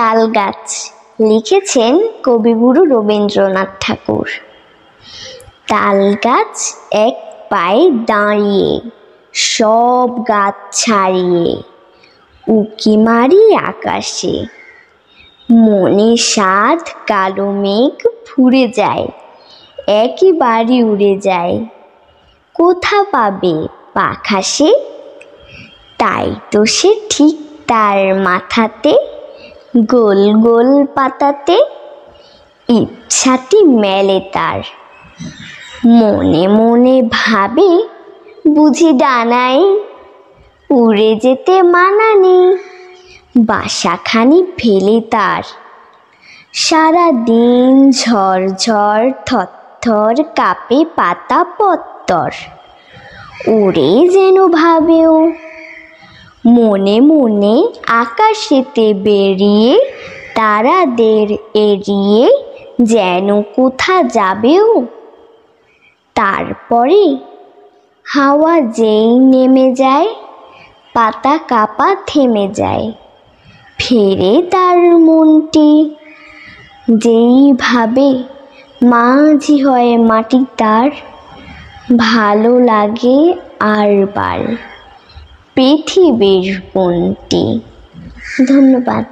তাল গাছ, লিখেছেন কবিগুরু রবীন্দ্রনাথ ঠাকুর। তাল গাছ এক পায়ে দাঁড়িয়ে, সব গাছ ছাড়িয়ে, উঁকি মারি আকাশে। মনে সাধ কালো মেঘ ফুরে যায়, একেবারে উড়ে যায়। কোথা পাবে পাখা সে? তাই তো সে ঠিক তার মাথাতে, গোল গোল পাতাতে ইচ্ছাটি মেলে তার। মনে মনে ভাবে, বুঝি ডানায় উড়ে যেতে মানা নেই। বাসাখানি ফেলে তার, সারাদিন ঝড় ঝড় থরথর কাঁপে পাতা পত্তর। ওরে যেন ভাবেও, মনে মনে আকাশেতে বেরিয়ে, তারাদের এড়িয়ে যেন কোথা যাবেও। তারপরে হাওয়া যেই নেমে যায়, পাতা কাঁপা থেমে যায়। ফেরে তার মনটি, যেই ভাবে মাঝি হয় মাটি তার। ভালো লাগে আরবার পৃথিবীর কোনটি। ধন্যবাদ।